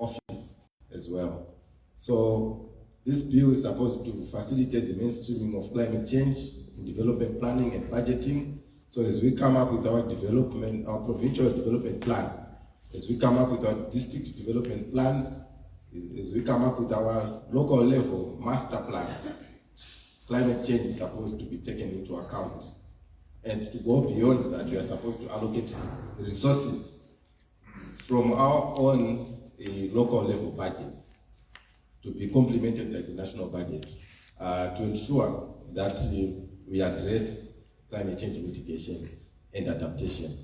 office as well. So this bill is supposed to facilitate the mainstreaming of climate change in development planning and budgeting. So as we come up with our development, our provincial development plan, as we come up with our district development plans, as we come up with our local level master plan, climate change is supposed to be taken into account. And to go beyond that, we are supposed to allocate resources from our own local level budgets to be complemented by the national budget to ensure that we address climate change mitigation and adaptation.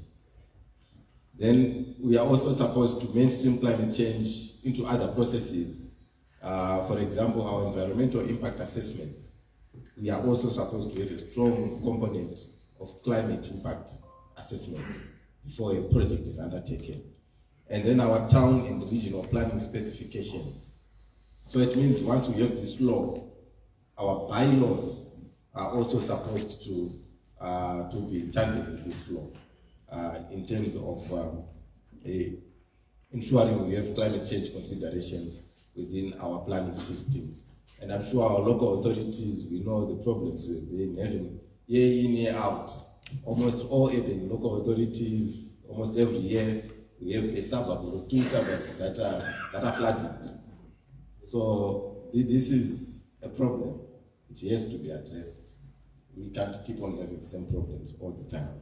Then we are also supposed to mainstream climate change into other processes. For example, our environmental impact assessments. We are also supposed to have a strong component of climate impact assessment before a project is undertaken. And then our town and regional planning specifications. So it means once we have this law, our bylaws are also supposed to be in tandem with this law in terms of ensuring we have climate change considerations within our planning systems. And I'm sure our local authorities, we know the problems we've been having year in, year out. Almost all even local authorities, almost every year, we have a suburb or two suburbs that are flooded. So this is a problem. It has to be addressed. We can't keep on having the same problems all the time.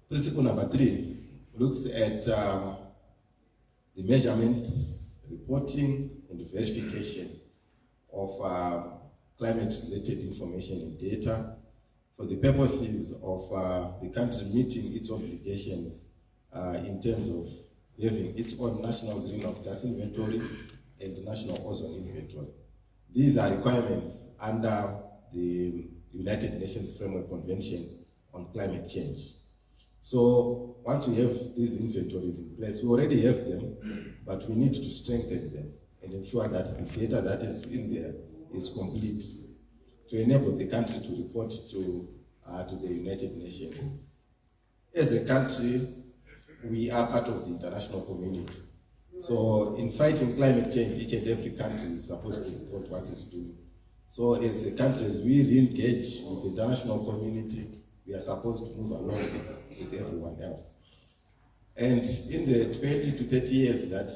Principle number 3 looks at the measurement, reporting, and verification of climate-related information and data for the purposes of the country meeting its obligations in terms of having its own national greenhouse gas inventory and national ozone inventory. These are requirements under the United Nations Framework Convention on Climate Change. So once we have these inventories in place, we already have them, but we need to strengthen them and ensure that the data that is in there is complete to enable the country to report to the United Nations. As a country, we are part of the international community. So in fighting climate change, each and every country is supposed to report what it's doing. So as a country, as we re-engage with the international community, we are supposed to move along with everyone else. And in the 20 to 30 years that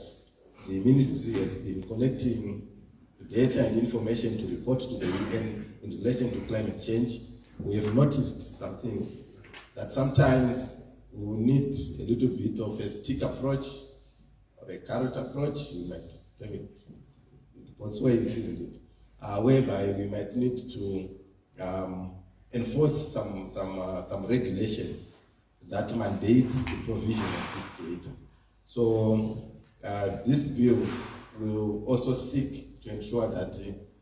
the ministry has been collecting data and information to report to the UN in relation to climate change, we have noticed some things that sometimes we will need a little bit of a stick approach or a carrot approach. We might take it both ways, isn't it? Whereby we might need to enforce some regulations that mandate the provision of this data. So this bill will also seek to ensure that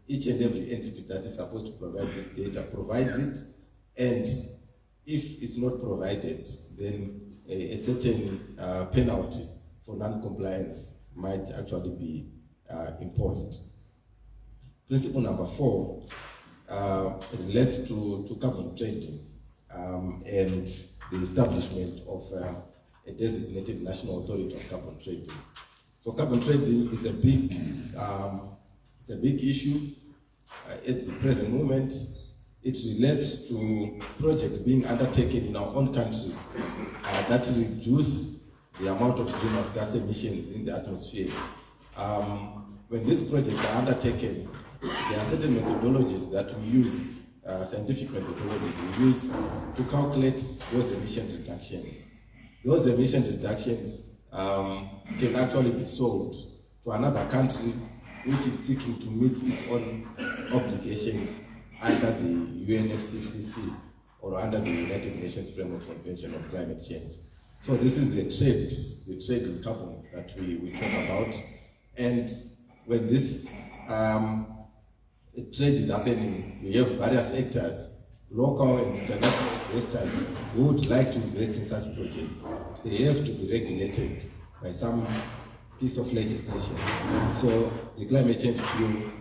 each and every entity that is supposed to provide this data provides it, and if it's not provided, then a certain penalty for non-compliance might actually be imposed. Principle number 4 relates to carbon trading and the establishment of a designated national authority on carbon trading. So carbon trading is a big issue at the present moment. It relates to projects being undertaken in our own country that reduce the amount of greenhouse gas emissions in the atmosphere. When these projects are undertaken, there are certain methodologies that we use, scientific methodologies we use to calculate those emission reductions. Those emission reductions can actually be sold to another country which is seeking to meet its own obligations under the UNFCCC or under the United Nations Framework Convention on Climate Change. So this is the trade in carbon that we talk about. And when this trade is happening, we have various actors, local and international investors who would like to invest in such projects. They have to be regulated by some piece of legislation. So the climate change bill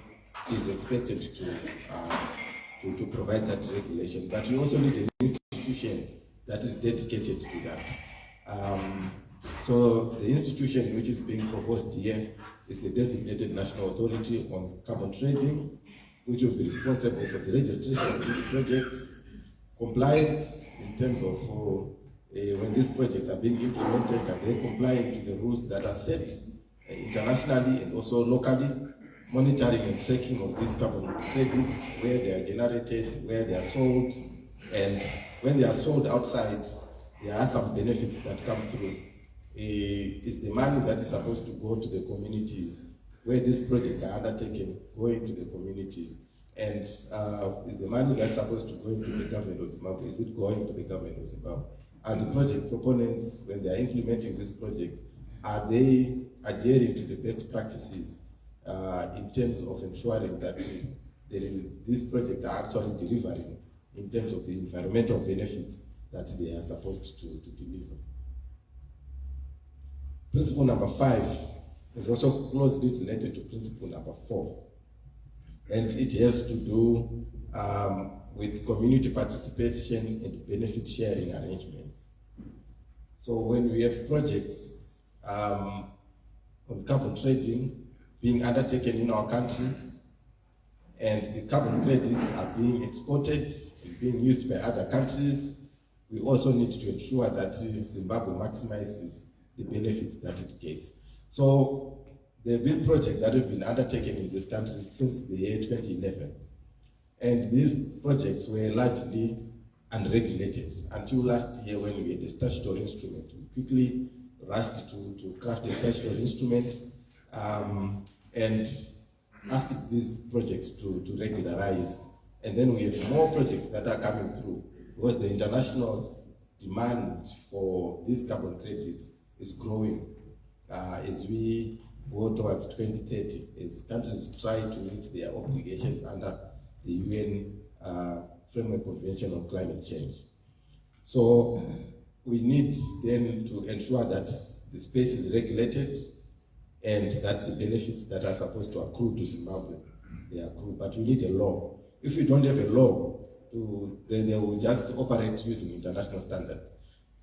is expected to provide that regulation. But we also need an institution that is dedicated to that. So the institution which is being proposed here is the designated National Authority on Carbon Trading, which will be responsible for the registration of these projects, compliance in terms of when these projects are being implemented, are they complying to the rules that are set internationally and also locally, monitoring and tracking of these carbon credits, where they are generated, where they are sold, and when they are sold outside, there are some benefits that come through. Is the money that is supposed to go to the communities where these projects are undertaken going to the communities? And is the money that's supposed to go into the government of Zimbabwe, is it going to the government of Zimbabwe? And the project proponents, when they are implementing these projects, are they adhering to the best practices in terms of ensuring that these projects are actually delivering in terms of the environmental benefits that they are supposed to deliver? Principle number 5 is also closely related to principle number 4. And it has to do with community participation and benefit sharing arrangements. So when we have projects on carbon trading being undertaken in our country, and the carbon credits are being exported and being used by other countries, we also need to ensure that Zimbabwe maximizes the benefits that it gets. So there have been projects that have been undertaken in this country since the year 2011. And these projects were largely unregulated until last year, when we had a statutory instrument. We quickly rushed to craft a statutory instrument and asked these projects to regularize. And then we have more projects that are coming through, because the international demand for these carbon credits is growing as we go towards 2030, as countries try to meet their obligations under the UN Framework Convention on Climate Change. So we need then to ensure that the space is regulated and that the benefits that are supposed to accrue to Zimbabwe, they accrue. But we need a law. If we don't have a law, then they will just operate using international standards.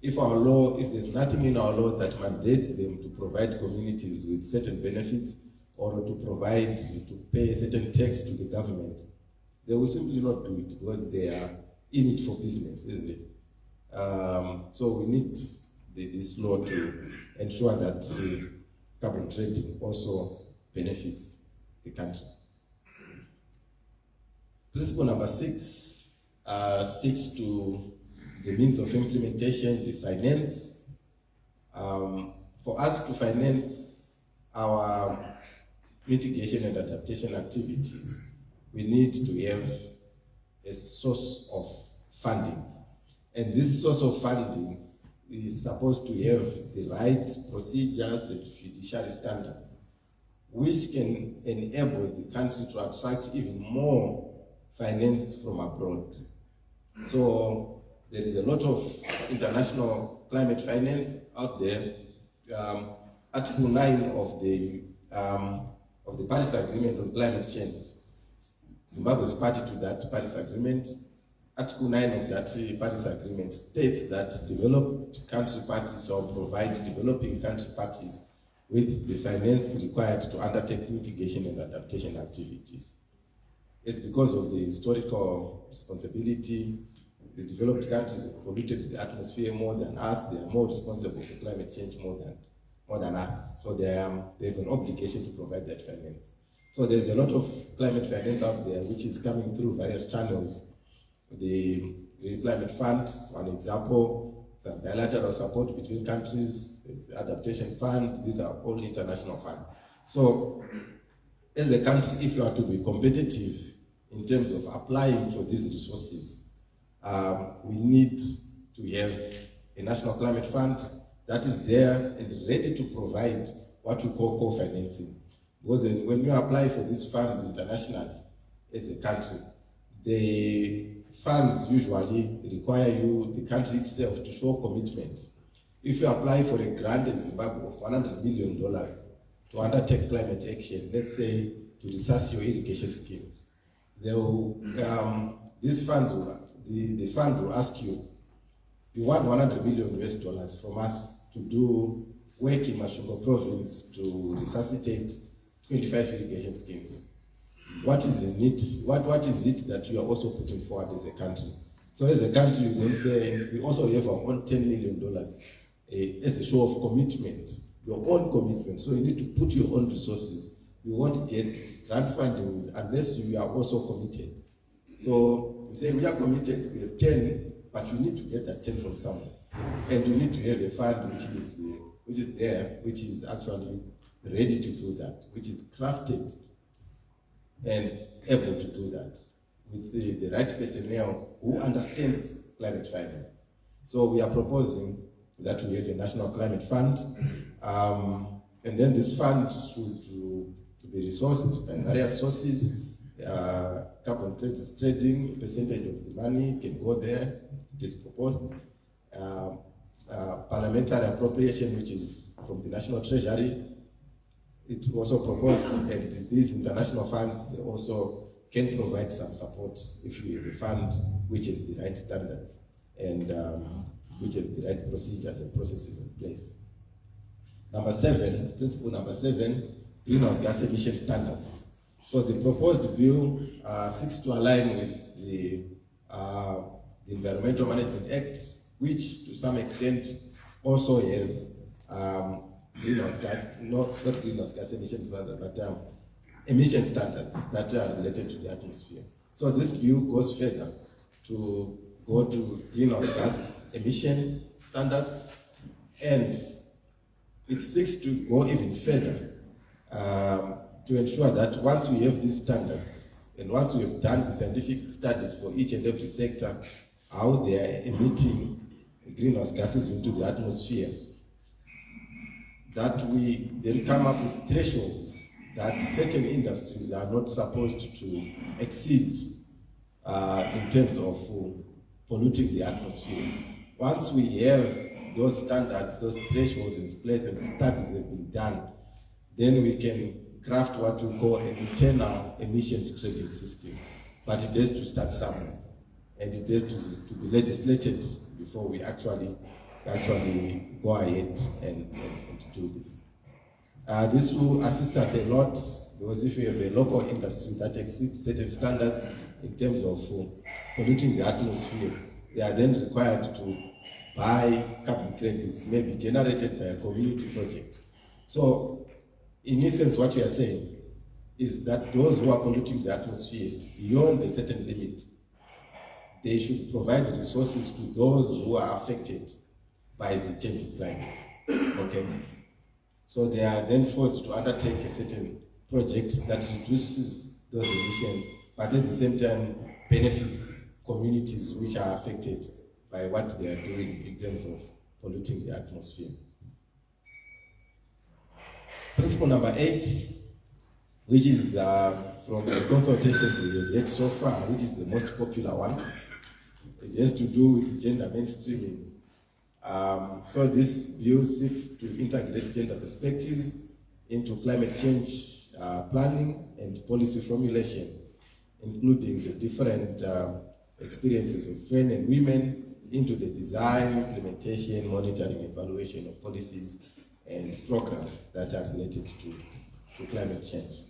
If there's nothing in our law that mandates them to provide communities with certain benefits, or to pay a certain tax to the government, they will simply not do it, because they are in it for business, isn't it? So we need this law to ensure that carbon trading also benefits the country. Principle number 6 speaks to the means of implementation, the finance. For us to finance our mitigation and adaptation activities, we need to have a source of funding. And this source of funding is supposed to have the right procedures and fiduciary standards, which can enable the country to attract even more finance from abroad. So there is a lot of international climate finance out there. Article 9 of the Paris Agreement on Climate Change, Zimbabwe is party to that Paris Agreement. Article 9 of that Paris Agreement states that developed country parties shall provide developing country parties with the finance required to undertake mitigation and adaptation activities. It's because of the historical responsibility. The developed countries have polluted the atmosphere more than us. They are more responsible for climate change more than us. So they have an obligation to provide that finance. So there's a lot of climate finance out there which is coming through various channels. The Green Climate Fund, one example, some bilateral support between countries, the Adaptation Fund, these are all international funds. So as a country, if you are to be competitive in terms of applying for these resources, we need to have a national climate fund that is there and ready to provide what we call co-financing. Because when you apply for these funds internationally as a country, the funds usually require the country itself, to show commitment. If you apply for a grant in Zimbabwe of $100 million to undertake climate action, let's say to research your irrigation schemes, these funds the fund will ask you, you want $100 million US from us to do work in Masvingo province to resuscitate 25 irrigation schemes. What is in it? What is it that you are also putting forward as a country? So as a country, we then say we also have our own $10 million as a show of commitment, your own commitment. So you need to put your own resources. You won't get grant funding unless you are also committed. So we say we are committed, we have 10, but you need to get that 10 from somewhere. And you need to have a fund which is there, which is actually ready to do that, which is crafted and able to do that with the right personnel who understands climate finance. So we are proposing that we have a national climate fund, and then this fund should be resourced by various sources. Carbon credits trading, a percentage of the money can go there, it is proposed. Parliamentary appropriation, which is from the National Treasury, it also proposed, and these international funds, they also can provide some support if you have a fund which has the right standards and which has the right procedures and processes in place. Number 7, principle number 7, greenhouse gas emission standards. So the proposed bill seeks to align with the Environmental Management Act, which to some extent also has greenhouse gas, not greenhouse gas emission standards, but emission standards that are related to the atmosphere. So this bill goes further to go to greenhouse gas emission standards, and it seeks to go even further to ensure that once we have these standards, and once we have done the scientific studies for each and every sector, how they are emitting greenhouse gases into the atmosphere, that we then come up with thresholds that certain industries are not supposed to exceed in terms of polluting the atmosphere. Once we have those standards, those thresholds in place, and studies have been done, then we can craft what we call an internal emissions trading system. But it has to start somewhere, and it has to be legislated before we actually go ahead and do this. This will assist us a lot, because if you have a local industry that exceeds certain standards in terms of polluting the atmosphere, they are then required to buy carbon credits, maybe generated by a community project. So, in essence, what we are saying is that those who are polluting the atmosphere beyond a certain limit, they should provide resources to those who are affected by the changing climate. Okay? So they are then forced to undertake a certain project that reduces those emissions, but at the same time benefits communities which are affected by what they are doing in terms of polluting the atmosphere. Principle number 8, which is from the consultations we have had so far, which is the most popular one. It has to do with gender mainstreaming. So this bill seeks to integrate gender perspectives into climate change planning and policy formulation, including the different experiences of men and women into the design, implementation, monitoring, evaluation of policies and programs that are related to climate change.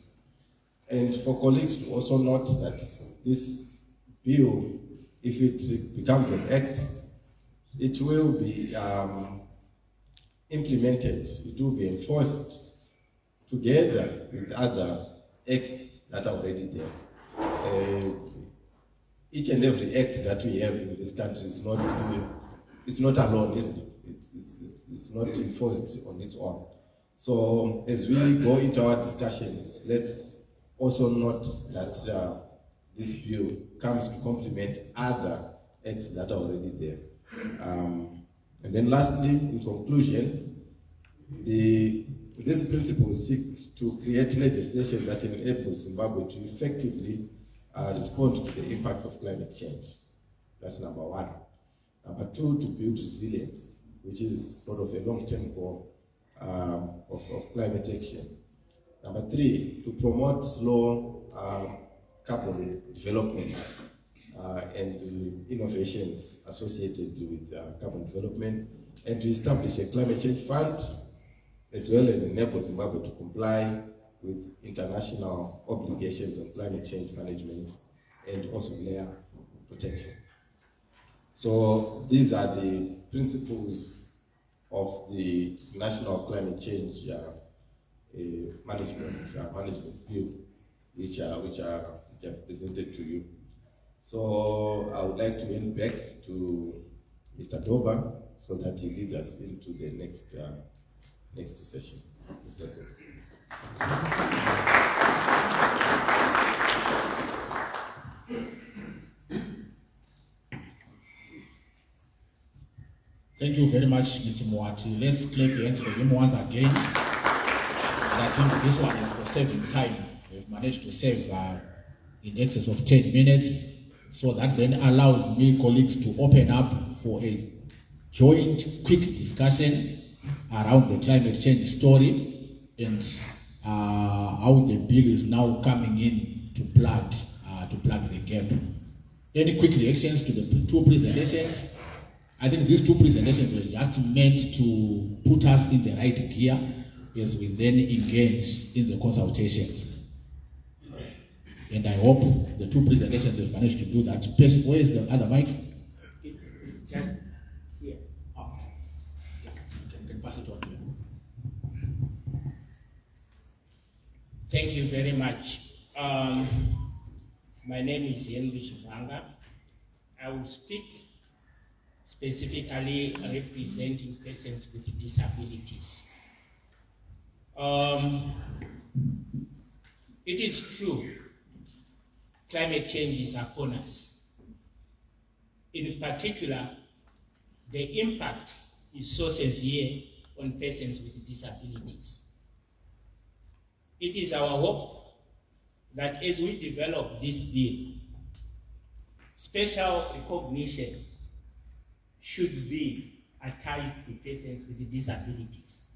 And for colleagues to also note that this bill, if it becomes an act, it will be implemented, it will be enforced together with other acts that are already there. Each and every act that we have in this country is not alone, isn't it? It's not enforced on its own. So as we go into our discussions, let's also note that this bill comes to complement other acts that are already there. And then lastly, in conclusion, these principles seek to create legislation that enables Zimbabwe to effectively respond to the impacts of climate change. That's number 1. Number 2, to build resilience, which is sort of a long-term goal of climate action. Number 3, to promote low carbon development and innovations associated with carbon development. and to establish a climate change fund, as well as enable Zimbabwe to comply with international obligations on climate change management and ozone layer protection. So these are the principles of the National Climate Change management bill, which I've presented to you. So I would like to hand back to Mr. Doba so that he leads us into the next session. Mr. Doba. Thank you very much, Mr. Moati. Let's clap hands for him once again. And I think this one is for saving time. We've managed to save in excess of 10 minutes, so that then allows me, colleagues, to open up for a joint, quick discussion around the climate change story and how the bill is now coming in to plug the gap. Any quick reactions to the two presentations? I think these two presentations were just meant to put us in the right gear as we then engage in the consultations. And I hope the two presentations have managed to do that. Where is the other mic? It's just here. Oh. You can pass it on to you. Thank you very much. My name is Henry Shivanga. I will speak specifically representing persons with disabilities. It is true, climate change is upon us. In particular, the impact is so severe on persons with disabilities. It is our hope that as we develop this bill, special recognition should be attached to persons with disabilities.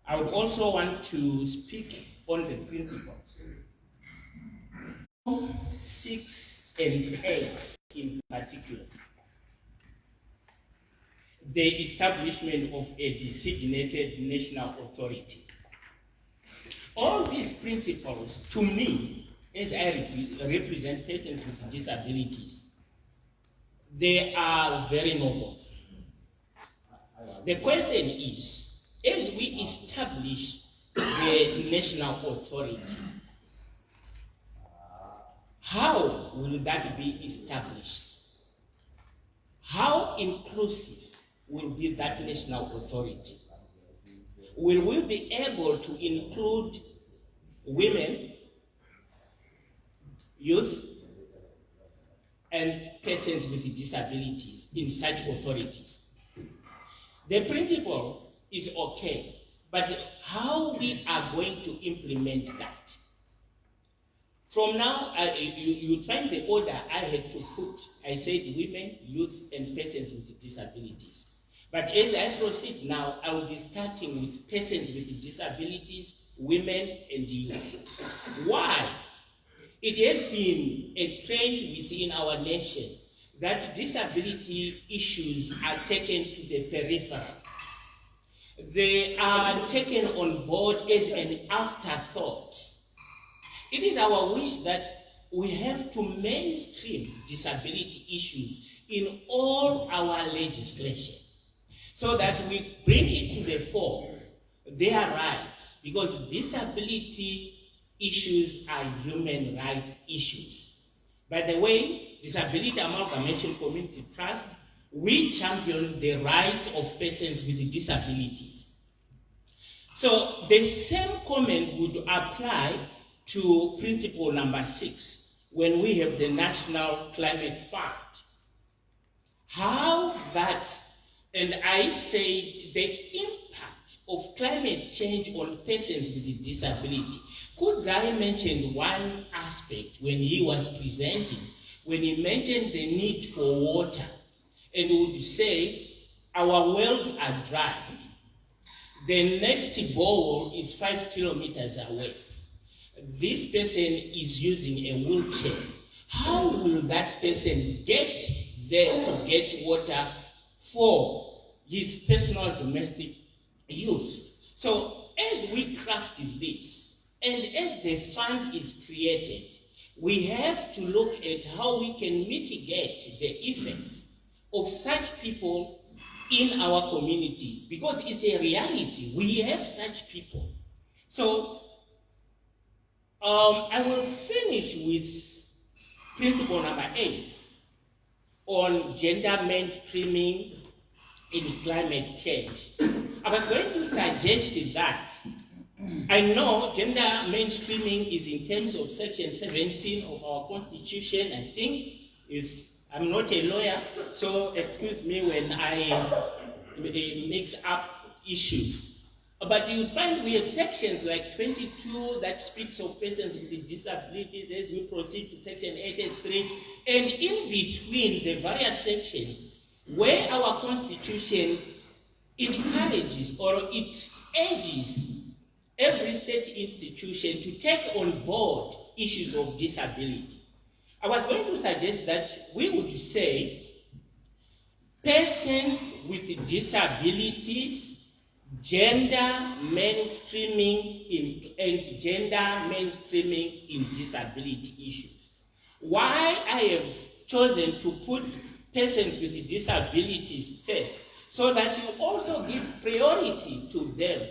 I would also want to speak on the principles. 6 and 8 in particular. The establishment of a designated national authority. All these principles, to me, as I represent persons with disabilities, they are very noble. The question is, as we establish the national authority, how will that be established? How inclusive will be that national authority? Will we be able to include women, youth, and persons with disabilities in such authorities? The principle is okay, but how we are going to implement that? From now, you find the order I had to put. I said women, youth, and persons with disabilities. But as I proceed now, I will be starting with persons with disabilities, women, and youth. Why? It has been a trend within our nation that disability issues are taken to the periphery. They are taken on board as an afterthought. It is our wish that we have to mainstream disability issues in all our legislation so that we bring it to the fore, their rights, because disability issues are human rights issues. By the way, Disability Amalgamation Community Trust, we champion the rights of persons with disabilities. So the same comment would apply to principle number 6, when we have the National Climate Fund. How that, and I said the impact of climate change on persons with disability. Kudzai mentioned one aspect when he was presenting, when he mentioned the need for water, and would say, our wells are dry. The next borehole is 5 kilometers away. This person is using a wheelchair. How will that person get there to get water for his personal domestic use. So as we craft this, and as the fund is created, we have to look at how we can mitigate the effects of such people in our communities, because it's a reality. We have such people. So I will finish with principle number 8 on gender mainstreaming in climate change. I was going to suggest that I know gender mainstreaming is in terms of section 17 of our constitution, I think. If I'm not a lawyer, so excuse me when I mix up issues. But you find we have sections like 22 that speaks of persons with disabilities as we proceed to section 83, and in between the various sections where our constitution encourages or it urges every state institution to take on board issues of disability. I was going to suggest that we would say persons with disabilities, gender mainstreaming and gender mainstreaming in disability issues. Why I have chosen to put persons with disabilities first, so that you also give priority to them.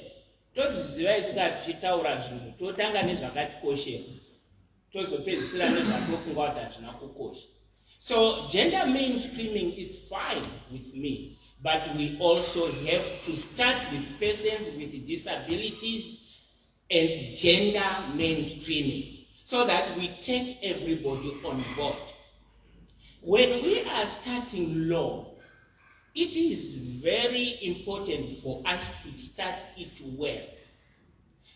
So gender mainstreaming is fine with me, but we also have to start with persons with disabilities and gender mainstreaming, so that we take everybody on board. When we are starting law, it is very important for us to start it well,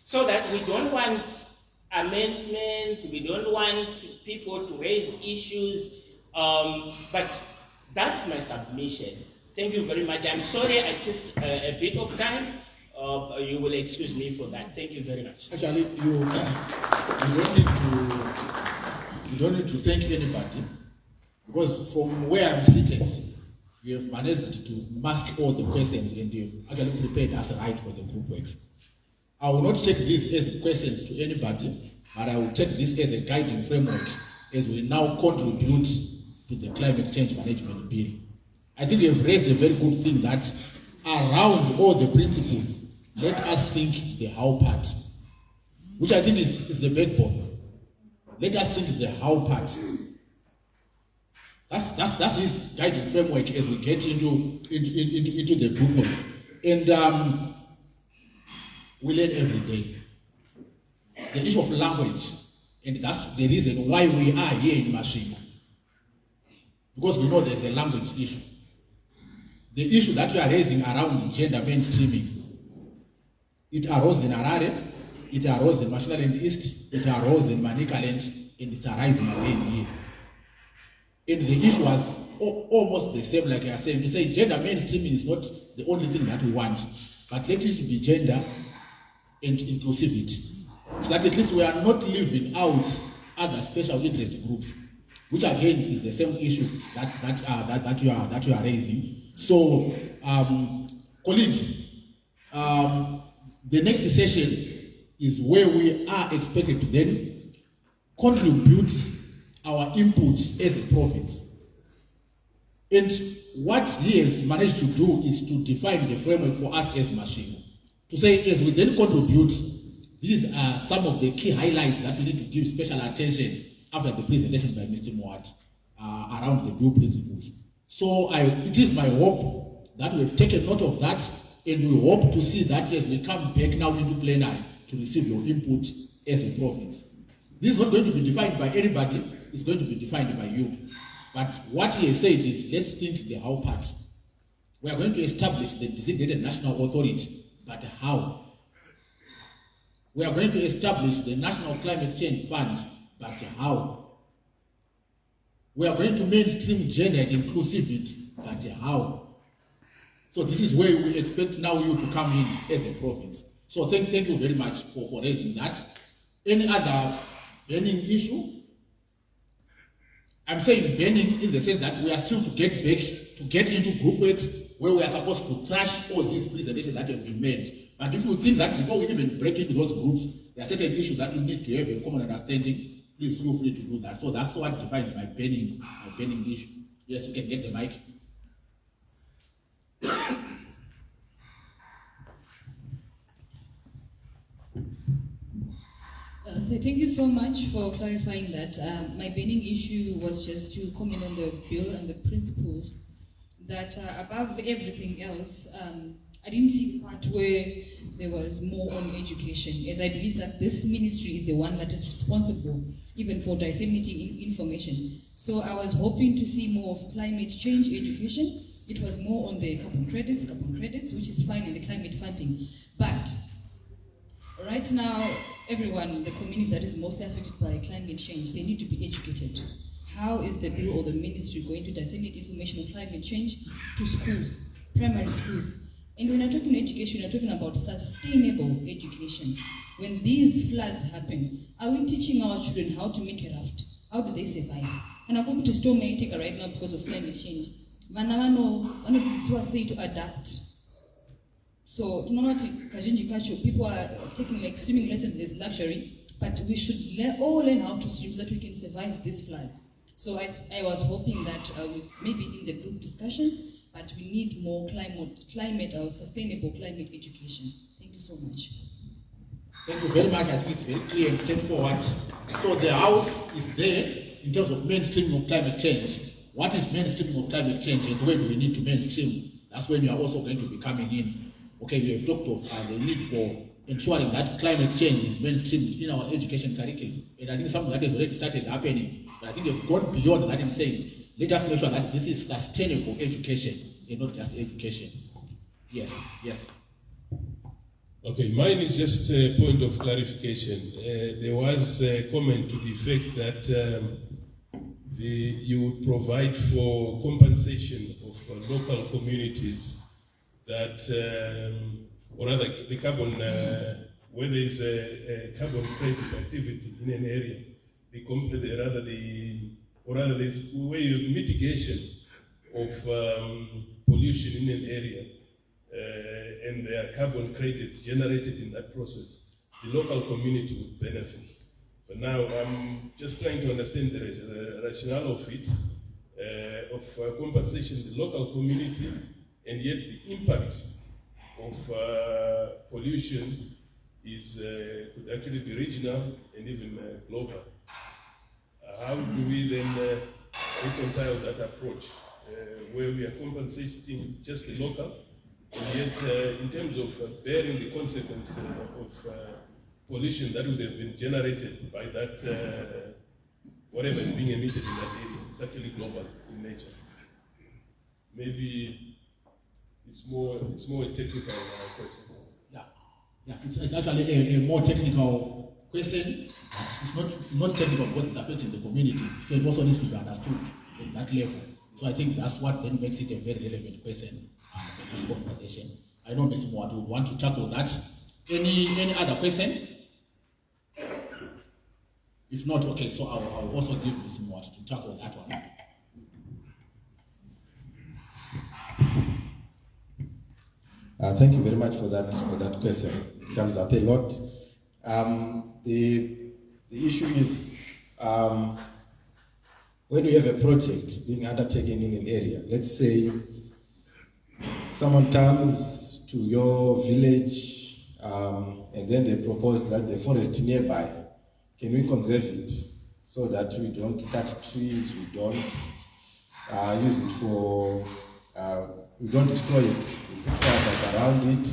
so that we don't want amendments, we don't want people to raise issues, but that's my submission. Thank you very much. I'm sorry I took a bit of time. You will excuse me for that. Thank you very much. Actually, you don't need to thank anybody, because from where I'm seated, you have managed to mask all the questions and you've actually prepared us right for the group works. I will not take this as questions to anybody, but I will take this as a guiding framework as we now contribute to the climate change management bill. I think you have raised a very good thing that around all the principles, let us think the how part, which I think is the backbone. Let us think the how part. That's his guiding framework as we get into the groupings. And we learn every day. The issue of language, and that's the reason why we are here in Masvingo. Because we know there's a language issue. The issue that we are raising around gender mainstreaming, it arose in Harare, it arose in Mashonaland East, it arose in Manicaland, and it's arising again here. And the issue was almost the same, like I was saying. You say gender mainstreaming is not the only thing that we want, but let it be gender and inclusivity, so that at least we are not leaving out other special interest groups, which again is the same issue that you are raising. So, colleagues, the next session is where we are expected to then contribute our input as a province. And what he has managed to do is to define the framework for us as Masvingo. To say, as we then contribute, these are some of the key highlights that we need to give special attention after the presentation by Mr. Moat around the bill principles. So it is my hope that we've taken note of that, and we hope to see that as we come back now into plenary to receive your input as a province. This is not going to be defined by anybody, it's going to be defined by you. But what he has said is, let's think the how part. We are going to establish the designated national authority, but how? We are going to establish the National Climate Change Fund, but how? We are going to mainstream gender and inclusivity, but how? So this is where we expect now you to come in as a province. So thank you very much for raising that. Any other burning issue? I'm saying burning in the sense that we are still to get back to get into group works where we are supposed to trash all these presentations that have been made. But if you think that before we even break into those groups, there are certain issues that we need to have a common understanding, please feel free to do that. So that's what defines my burning issue. Yes, you can get the mic. Thank you so much for clarifying that. My burning issue was just to comment on the bill and the principles that above everything else, I didn't see the part where there was more on education, as I believe that this ministry is the one that is responsible even for disseminating information. So I was hoping to see more of climate change education. It was more on the carbon credits, which is fine in the climate funding. But right now, everyone, the community that is mostly affected by climate change, they need to be educated. How is the bill or the ministry going to disseminate information on climate change to schools, primary schools? And when I'm talking education, I'm talking about sustainable education. When these floods happen, are we teaching our children how to make a raft? How do they survive? And I'm going to storm Maintika right now because of climate change. Say to adapt. So, people are taking like swimming lessons as luxury, but we should all learn how to swim so that we can survive these floods. So I was hoping that maybe in the group discussions, but we need more climate or sustainable climate education. Thank you so much. Thank you very much. I think it's very clear and straightforward. So the house is there in terms of mainstreaming of climate change. What is mainstreaming of climate change and where do we need to mainstream? That's when you are also going to be coming in. Okay, we have talked of the need for ensuring that climate change is mainstreamed in our education curriculum. And I think something that has already started happening. But I think we've gone beyond that and saying, let us make sure that this is sustainable education and not just education. Yes, yes. Okay, mine is just a point of clarification. There was a comment to the effect that you would provide for compensation of local communities that, or rather the carbon, where there is a carbon credit activity in an area, there's a way of mitigation of pollution in an area, and there are carbon credits generated in that process, the local community would benefit. But now I'm just trying to understand the rationale of it, of compensation to the local community, and yet the impact of pollution is could actually be regional and even global. How do we then reconcile that approach, where we are compensating just the local, and yet in terms of bearing the consequence of pollution that would have been generated by that, whatever is being emitted in that area, it's actually global in nature. Maybe it's more a technical question. Yeah, it's actually a more technical question. It's not technical because it's affecting the communities. So it also needs to be understood at that level. So I think that's what then makes it a very relevant question for this conversation. I know Mr. Mwatu would want to tackle that. Any other question? If not, okay, so I'll also give Mr. Mwatu to tackle that one. Thank you very much for that question. It comes up a lot. The issue is when you have a project being undertaken in an area, let's say someone comes to your village and then they propose that the forest nearby, can we conserve it so that we don't cut trees, we don't use it for, we don't destroy it, we put fires around it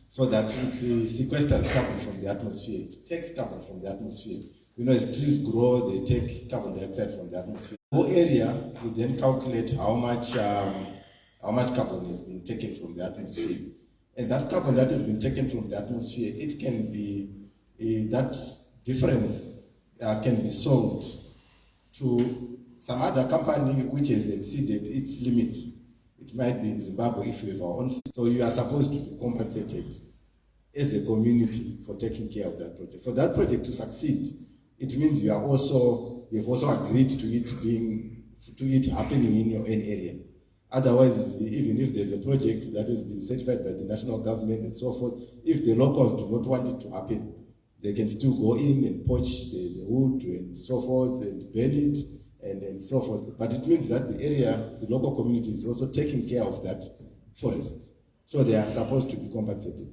so that it sequesters carbon from the atmosphere, it takes carbon from the atmosphere. You know, as trees grow, they take carbon dioxide from the atmosphere. The whole area, we then calculate how much carbon has been taken from the atmosphere. And that carbon that has been taken from the atmosphere, it can be, that difference can be sold to some other company which has exceeded its limit. It might be in Zimbabwe if you have our own. So you are supposed to be compensated as a community for taking care of that project. For that project to succeed, it means you have also agreed to it happening in your own area. Otherwise, even if there's a project that has been certified by the national government and so forth, if the locals do not want it to happen, they can still go in and poach the wood and so forth and burn it and so forth. But it means that the area, the local community is also taking care of that forest. So they are supposed to be compensated.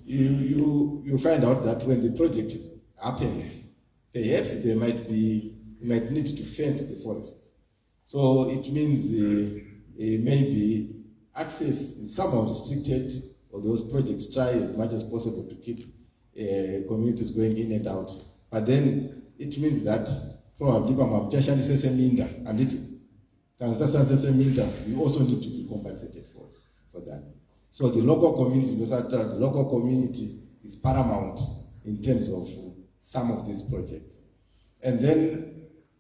You find out that when the project happens, perhaps they might need to fence the forest. So it means maybe access is somehow restricted, or those projects try as much as possible to keep communities going in and out. But then it means that probably we also need to be compensated for that. So the local community is paramount in terms of some of these projects. And then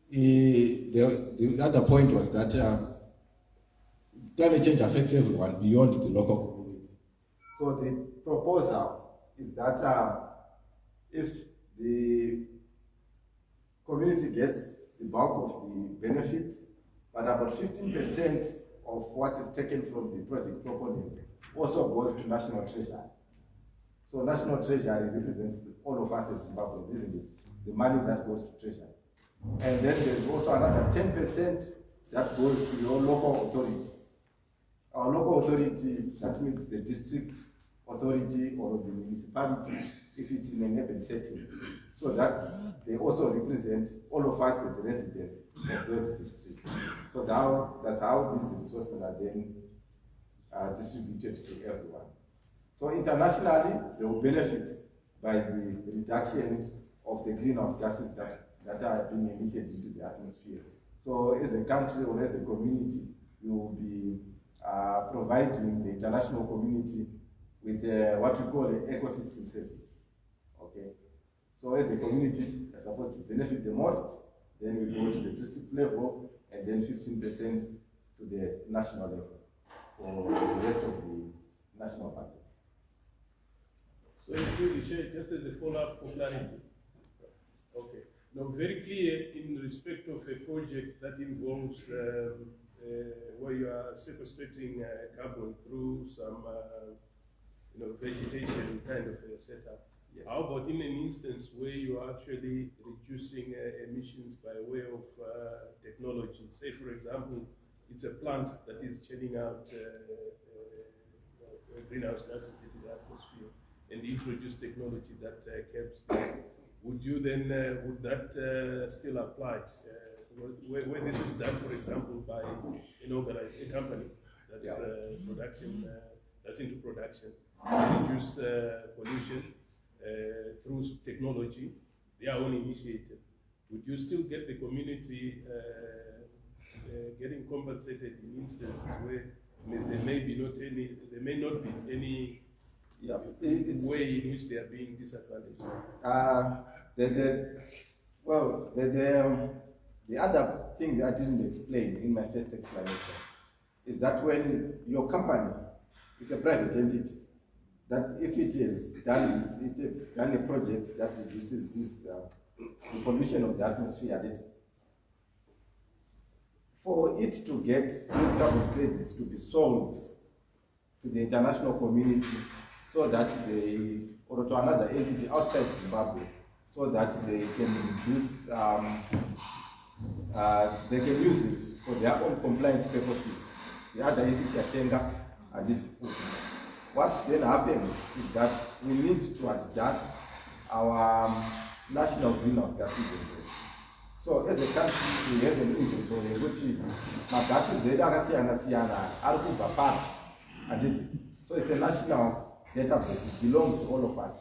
the other point was that climate change affects everyone beyond the local community. So the proposal is that if the community gets the bulk of the benefits, but about 15% of what is taken from the project proponent also goes to national treasury. So national treasury represents all of us as Zimbabweans, isn't it? The money that goes to treasury. And then there's also another 10% that goes to your local authority. Our local authority, that means the district authority or the municipality, if it's in an urban setting. So that they also represent all of us as residents of those districts. So that's how these resources are then distributed to everyone. So internationally, they will benefit by the reduction of the greenhouse gases that are being emitted into the atmosphere. So as a country or as a community, we will be providing the international community with what we call an ecosystem service. Okay. So as a community, we're supposed to benefit the most, then we go to the district level, and then 15% to the national level for the rest of the national budget. So just as a follow-up for clarity. Okay. Now, very clear in respect of a project that involves where you are sequestrating carbon through some vegetation kind of a setup. Yes. How about in an instance where you are actually reducing emissions by way of technology? Say, for example, it's a plant that is churning out greenhouse gases into the atmosphere, and introduce technology that caps this. Would you then, would that still apply? When this is done, for example, by an organized company that's production, that's into production, reduce pollution through technology, their own initiative, would you still get the community getting compensated in instances where there may not be any way in which they are being disadvantaged? The other thing that I didn't explain in my first explanation is that when your company is a private entity, that if it is done a project that reduces the pollution of the atmosphere, for it to get these carbon credits to be sold to the international community, so that or to another entity outside Zimbabwe, so that they can reduce, they can use it for their own compliance purposes. The other entity, Atenga, and it. What then happens is that we need to adjust our national greenhouse gas inventory. So as a country, we have an inventory which gases so it's a national database. It belongs to all of us.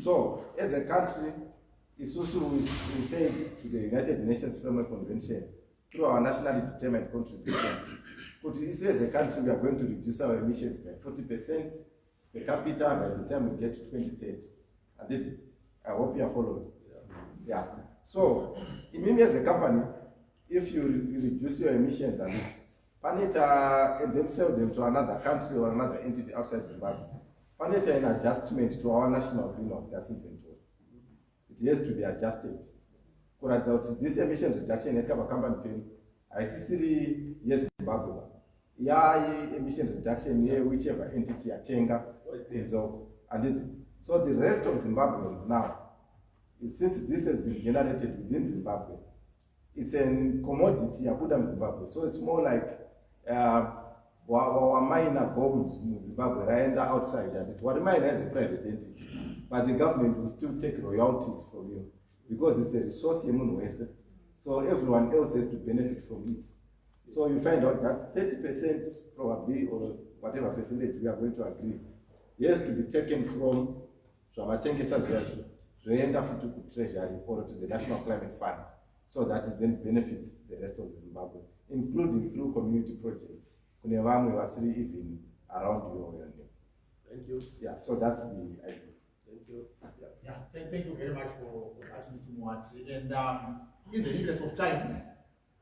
So as a country, it's also we say to the United Nations Framework Convention through our nationally determined contributions. But as a country, we are going to reduce our emissions by 40% per capita by the time we get to 2030. I hope you are following. Yeah. So, maybe as a company, if you reduce your emissions and then sell them to another country or another entity outside Zimbabwe, an adjustment to our national greenhouse gas inventory. It has to be adjusted. This emission reduction at company paying haisisiri yeZimbabwe. Emission reduction, whichever entity atenga and so the rest of Zimbabweans now, since this has been generated within Zimbabwe, it's a commodity yabuda Zimbabwe. So it's more like our minor gold in Zimbabwe right outside, and what mine as a private entity, but the government will still take royalties from you because it's a resource. So everyone else has to benefit from it. So you find out that 30% probably, or whatever percentage we are going to agree, has to be taken from Zvamatengesa to Treasury or to the National Climate Fund, so that it then benefits the rest of Zimbabwe, including through community projects. Even around your area. Thank you. Yeah, so that's the idea. Thank you. Yeah, thank you very much for that, Mr. Mwati. And in the interest of time,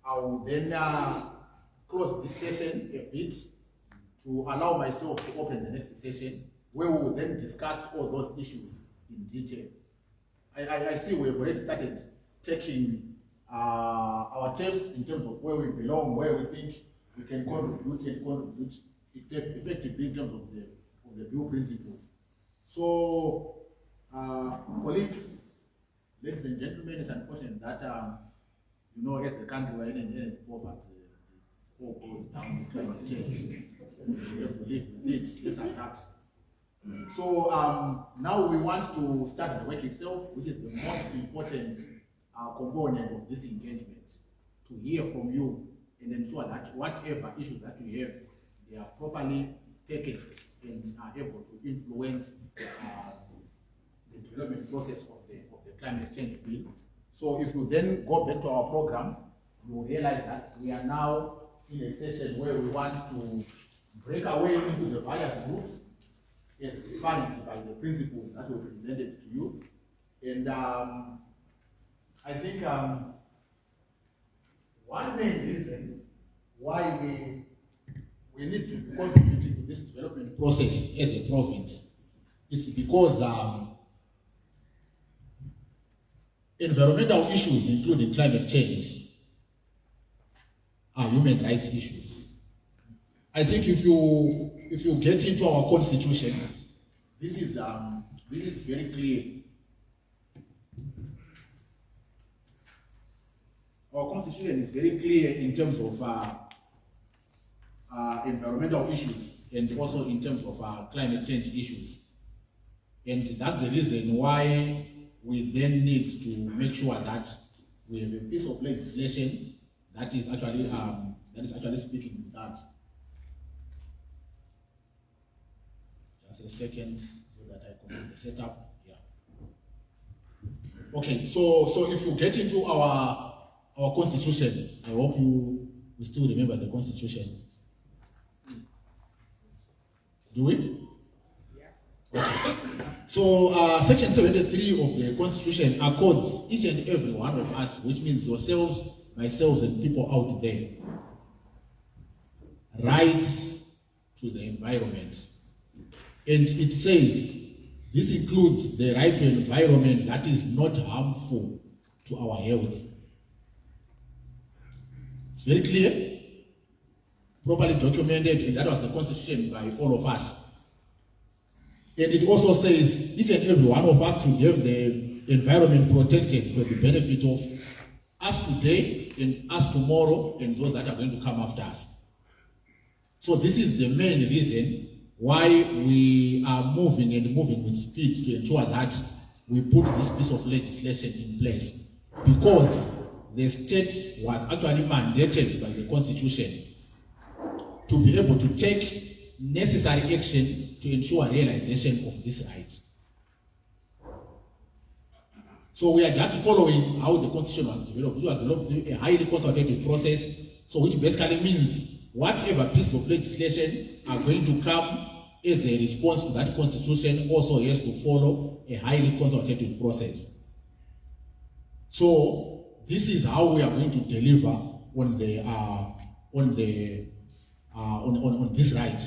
I will then close this session a bit to allow myself to open the next session, where we will then discuss all those issues in detail. I see we've already started taking our steps in terms of where we belong, where we think we can contribute effectively in terms of the bill principles. So, colleagues, ladies and gentlemen, it's unfortunate that as a country we're in energy poverty, it all goes down to climate change. We have to live with it, this and that. So now we want to start the work itself, which is the most important component of this engagement, to hear from you and ensure that whatever issues that we have, they are properly packaged and are able to influence the development process of the climate change bill. So if you then go back to our program, you will realize that we are now in a session where we want to break away into the various groups as defined by the principles that were presented to you. And I think one main reason why we need to contribute to this development process as a province is because environmental issues, including climate change, are human rights issues. I think if you get into our constitution, this is very clear. Our constitution is very clear in terms of environmental issues and also in terms of climate change issues. And that's the reason why we then need to make sure that we have a piece of legislation that is actually speaking to that. Just a second so that I complete the setup. Yeah. Okay, so if you get into our constitution, I hope you still remember the constitution. Do we? Yeah. Okay. So section 73 of the constitution accords each and every one of us, which means yourselves, myself, and people out there, rights to the environment. And it says this includes the right to an environment that is not harmful to our health. It's very clear, properly documented, and that was the constitution by all of us. And it also says each and every one of us should have the environment protected for the benefit of us today and us tomorrow and those that are going to come after us. So this is the main reason why we are moving with speed to ensure that we put this piece of legislation in place, because the state was actually mandated by the constitution to be able to take necessary action to ensure realization of this right. So we are just following how the constitution was developed. It was developed through a highly consultative process, so which basically means whatever piece of legislation are going to come as a response to that constitution also has to follow a highly consultative process. So this is how we are going to deliver on this right.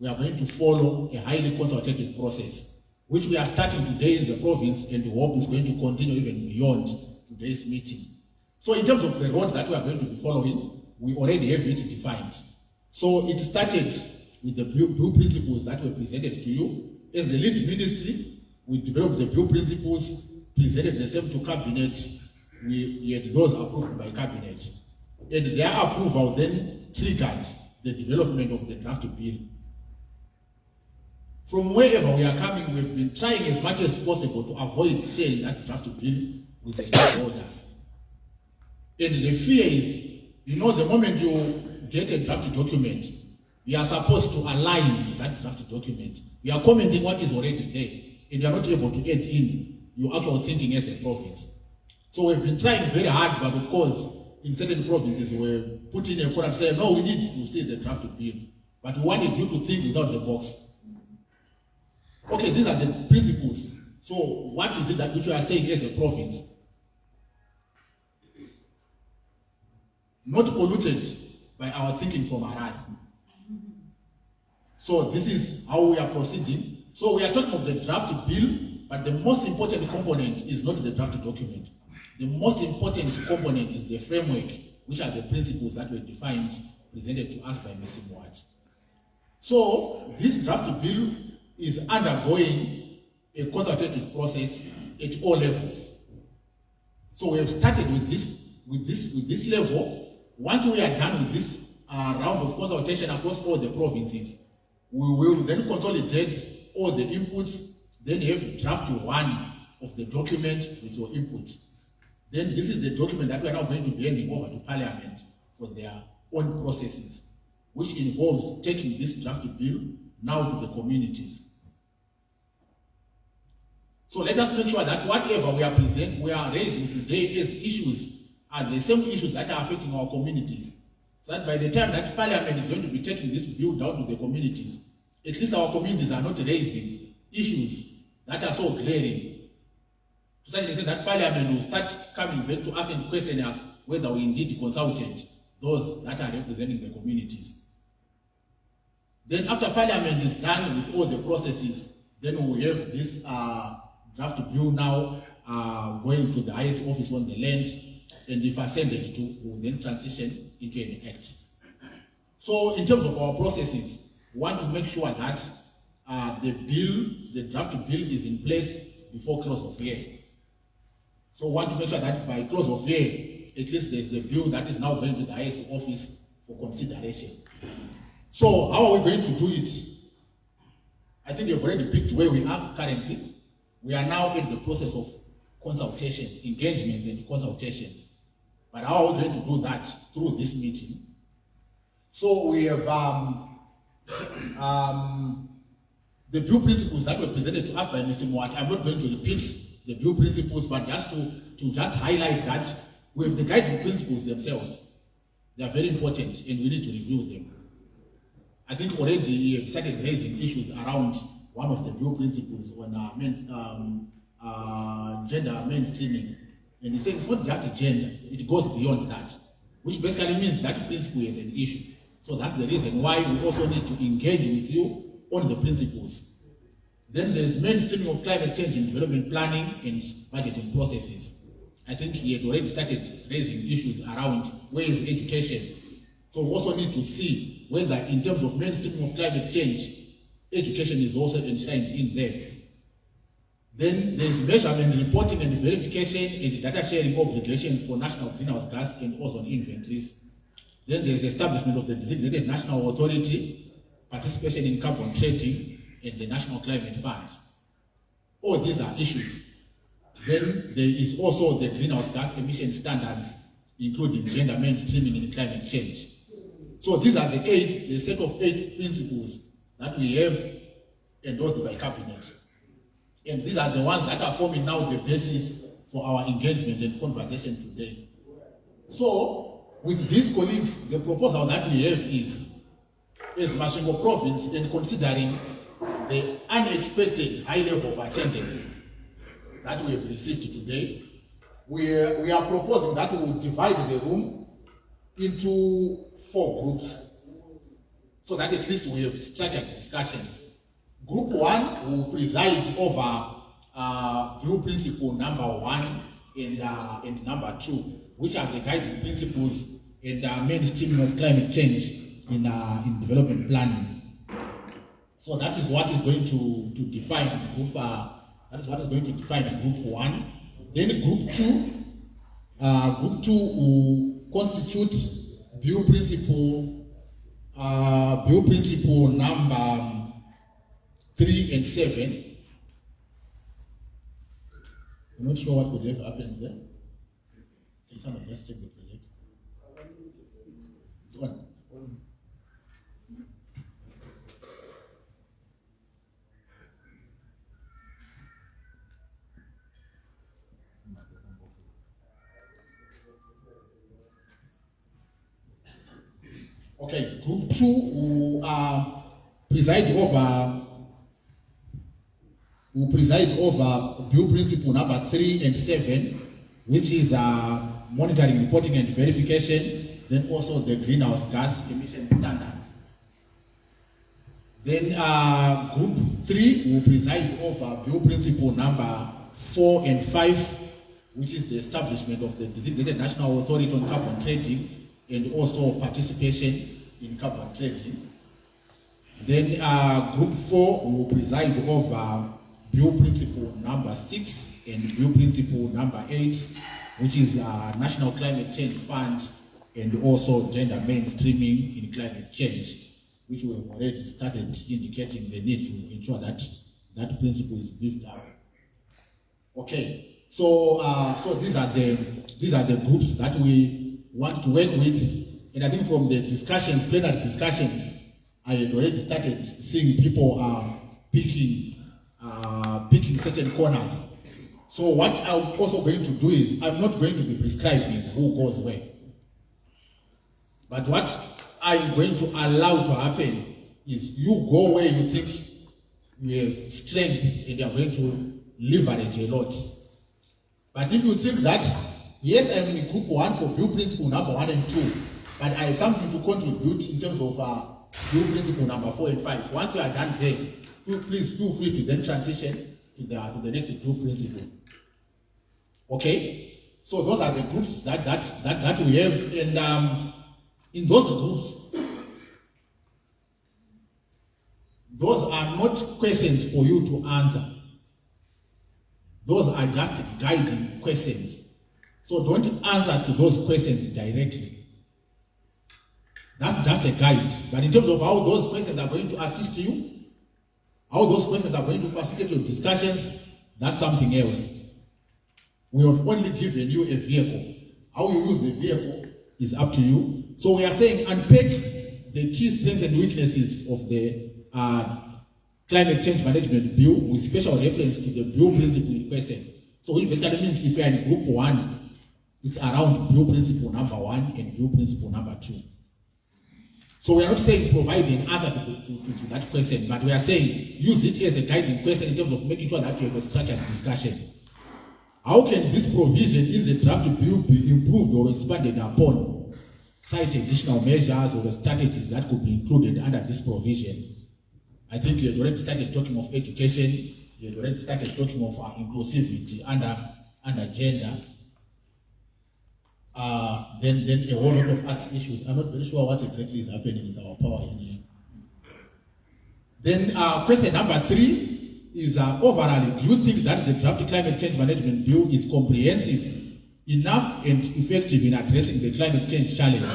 We are going to follow a highly consultative process, which we are starting today in the province, and we hope is going to continue even beyond today's meeting. So in terms of the road that we are going to be following, we already have it defined. So it started with the blue principles that were presented to you. As the lead ministry, we developed the blue principles, presented the same to cabinet. We had those approved by cabinet. And their approval then triggered the development of the draft bill. From wherever we are coming, we've been trying as much as possible to avoid sharing that draft bill with the stakeholders. And the fear is, you know, the moment you get a draft document, we are supposed to align with that draft document. We are commenting what is already there, and you are not able to add in your actual thinking as a province. So we've been trying very hard, but of course, in certain provinces, we're putting a corner and saying, no, we need to see the draft bill. But we wanted you to think without the box. Okay, these are the principles. So what is it that which we are saying as a province? Not polluted by our thinking from Haran. So this is how we are proceeding. So we are talking of the draft bill, but the most important component is not the draft document. The most important component is the framework, which are the principles that were defined, presented to us by Mr. Mwati. So this draft bill is undergoing a consultative process at all levels. So we have started with this level. Once we are done with this round of consultation across all the provinces, we will then consolidate all the inputs, then have draft one of the document with your input. Then this is the document that we are now going to be handing over to Parliament for their own processes, which involves taking this draft bill now to the communities. So let us make sure that whatever we are raising today as issues are the same issues that are affecting our communities. So that by the time that Parliament is going to be taking this bill down to the communities, at least our communities are not raising issues that are so glaring. To such an extent that Parliament will start coming back to us and question us whether we indeed consulted those that are representing the communities. Then after Parliament is done with all the processes, then we have this draft bill now going to the highest office on the land, and if ascended to, will then transition into an act. So in terms of our processes, we want to make sure that the draft bill is in place before close of year. So we want to make sure that by close of year, at least there's the bill that is now going to the highest office for consideration. So how are we going to do it? I think you've already picked where we are currently. We are now in the process of consultations, engagements and consultations. But how are we going to do that? Through this meeting. So we have the blue principles that were presented to us by Mr. Mwati. I'm not going to repeat the blue principles, but just to just highlight that we have the guiding principles themselves. They are very important and we need to review them. I think already he had started raising issues around one of the blue principles on gender mainstreaming. And he said it's not just gender, it goes beyond that, which basically means that principle is an issue. So that's the reason why we also need to engage with you on the principles. Then there's mainstreaming of climate change in development planning and budgeting processes. I think he had already started raising issues around where is education. So we also need to see whether in terms of mainstreaming of climate change, education is also enshrined in there. Then there's measurement, reporting and verification and data sharing obligations for national greenhouse gas and ozone inventories. Then there's establishment of the designated national authority, participation in carbon trading, and the National Climate Fund. All these are issues. Then there is also the greenhouse gas emission standards, including gender mainstreaming in climate change. So these are the set of 8 principles that we have endorsed by Cabinet. And these are the ones that are forming now the basis for our engagement and conversation today. So, with these colleagues, the proposal that we have is, as Masvingo province, and considering the unexpected high level of attendance that we have received today, we are proposing that we will divide the room into 4 groups, so that at least we have structured discussions. Group 1 will preside over blue principle number 1 and number 2, which are the guiding principles and mainstreaming of climate change in development planning. So that is what is going to define group. That is what is going to define group 1. Then group 2. Group 2 will constitute bill principle number 3 and 7. I'm not sure what would have happened there. Can someone just check the project? It's on. Okay, group 2 will preside over bill principle number 3 and 7, which is monitoring, reporting, and verification. Then also the greenhouse gas emission standards. Then group 3 will preside over bill principle number 4 and 5, which is the establishment of the designated national authority on carbon trading and also participation in carbon trading. Then group 4 will preside over bill principle number 6 and bill principle number 8, which is National Climate Change Fund and also gender mainstreaming in climate change, which we have already started indicating the need to ensure that that principle is beefed up. Okay, so these are the groups that we want to work with. And I think from the discussions, plenary discussions, I had already started seeing people picking certain corners. So what I'm also going to do is, I'm not going to be prescribing who goes where. But what I'm going to allow to happen is you go where you think you have strength and you're going to leverage a lot. But if you think that, yes, I'm in group 1 for bill principle number 1 and 2, but I have something to contribute in terms of bill principle number 4 and 5. Once you are done there, please feel free to then transition to the next bill principle. Okay? So those are the groups that we have, and in those groups, those are not questions for you to answer. Those are just guiding questions. So don't answer to those questions directly. That's just a guide. But in terms of how those questions are going to assist you, how those questions are going to facilitate your discussions, that's something else. We have only given you a vehicle. How you use the vehicle is up to you. So we are saying unpack the key strengths and weaknesses of the climate change management bill with special reference to the bill principle in question. So which basically means if you are in group 1, it's around bill principle number 1 and bill principle number 2. So we are not saying provide an answer to that question, but we are saying use it as a guiding question in terms of making sure that you have a structured discussion. How can this provision in the draft bill be improved or expanded upon? Cite additional measures or strategies that could be included under this provision. I think you had already started talking of education, you had already started talking of inclusivity under gender. Then a whole lot of other issues. I'm not very sure what exactly is happening with our power in here. Then question number 3 is overall, do you think that the draft climate change management bill is comprehensive enough and effective in addressing the climate change challenge?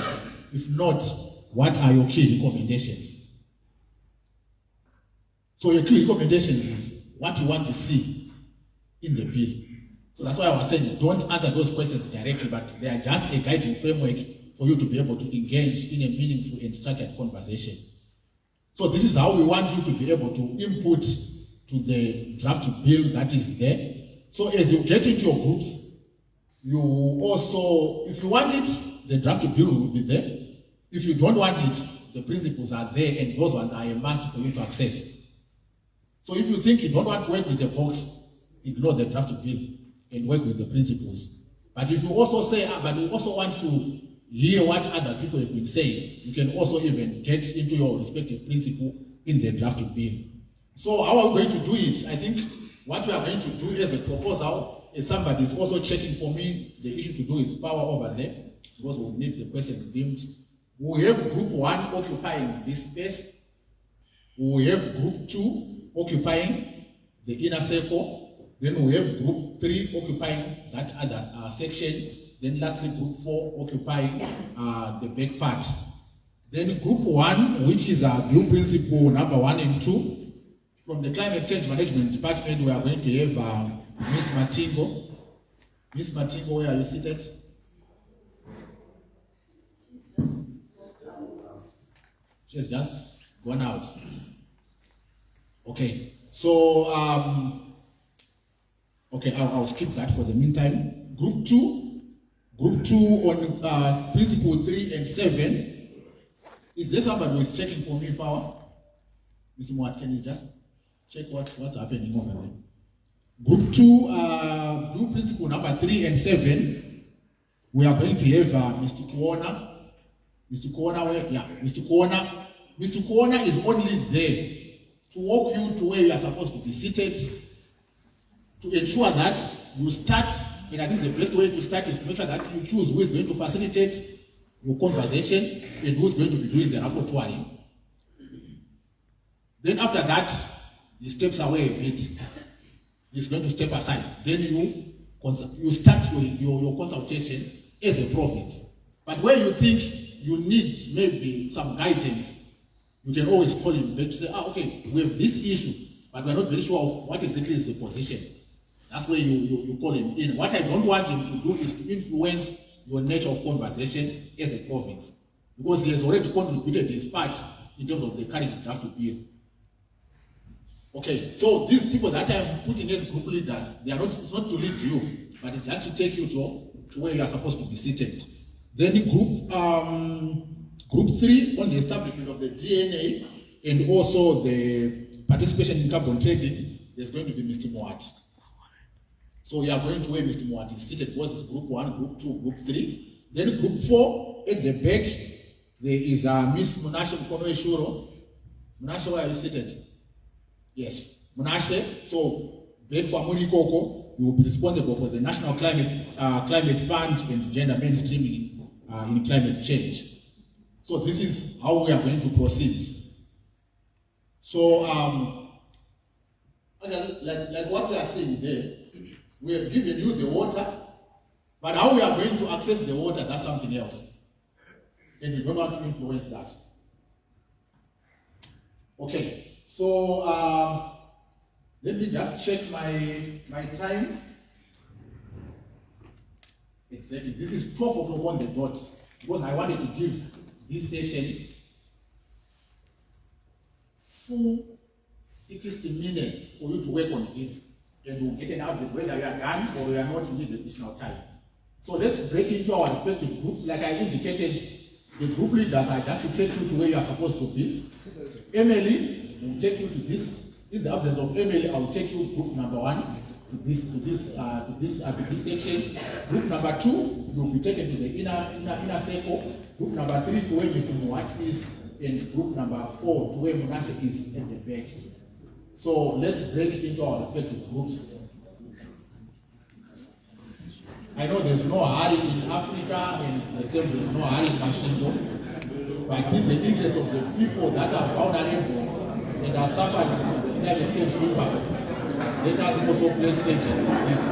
If not, what are your key recommendations? So your key recommendations is what you want to see in the bill. So that's why I was saying don't answer those questions directly, but they are just a guiding framework for you to be able to engage in a meaningful and structured conversation. So this is how we want you to be able to input to the draft bill that is there. So as you get into your groups, you also, if you want it, the draft bill will be there. If you don't want it, the principles are there, and those ones are a must for you to access. So if you think you don't want to work with the box, ignore the draft bill and work with the principles. But if you also say, but you also want to hear what other people have been saying, you can also even get into your respective principle in the draft bill. So how are we going to do it? I think what we are going to do as a proposal is somebody is also checking for me the issue to do with power over there. because we'll need the questions beamed. We have group 1 occupying this space. We have group 2 occupying the inner circle. Then we have group 3 occupying that other section. Then lastly, group 4 occupying the back part. Then group 1, which is our view principle number 1 and 2. From the Climate Change Management Department, we are going to have Ms. Masvingo. Ms. Masvingo, where are you seated? She has just gone out. Okay, so okay, I'll skip that for the meantime. Group 2 on principle 3 and 7. Is there somebody who is checking for me, Power? Mr. Moat, can you just check what's happening over there? Group 2, blue principle number 3 and 7. We are going to have Mr. Kuona. Mr. Kuona, where? Yeah, Mr. Kuona. Mr. Kuona is only there to walk you to where you are supposed to be seated, to ensure that you start. And I think the best way to start is to make sure that you choose who is going to facilitate your conversation and who's going to be doing the rapporteuring. Then after that, he steps away a bit. He's going to step aside. Then you start your consultation as a province. But where you think you need maybe some guidance, you can always call him back to say, okay, we have this issue, but we're not very sure of what exactly is the position. That's where you call him in. What I don't want him to do is to influence your nature of conversation as a province, because he has already contributed his part in terms of the current draft bill. Okay, so these people that I'm putting as group leaders, it's not to lead you, but it's just to take you to where you are supposed to be seated. Then group 3 on the establishment of the DNA and also the participation in carbon trading, there's going to be Mr. Moat. So we are going to where Mr. Moat is seated, because it's group 1, group 2, group 3. Then group 4, at the back, there is Miss Munashe Mkono-Eshuro. Munashe, where are you seated? Yes, Munashe. So, Ben Kwamuri Koko, you will be responsible for the National Climate Fund and gender mainstreaming in climate change. So this is how we are going to proceed. So, like what we are saying there, we have given you the water, but how we are going to access the water, that's something else. And we don't want to influence that. Okay, so let me just check my time. Exactly, this is 12 o'clock on the dot, because I wanted to give this session full 60 minutes for you to work on this. And we'll get an update whether we are done or we are not need additional time. So let's break into our respective groups. Like I indicated, the group leaders are just to take you to where you are supposed to be. Emily will take you to this. In the absence of Emily, I will take you group number 1 to this section. Group number 2, you will be taken to the inner circle. Group number 3 to where Mr. Muat is, and group number 4 to where Munashe is at the back. So let's break into our respective groups. I know there's no hurry in Africa, and the same there's no hurry in Masvingo, but in the interest of the people that are vulnerable and are suffering from the climate change impacts, let us also place agents in this.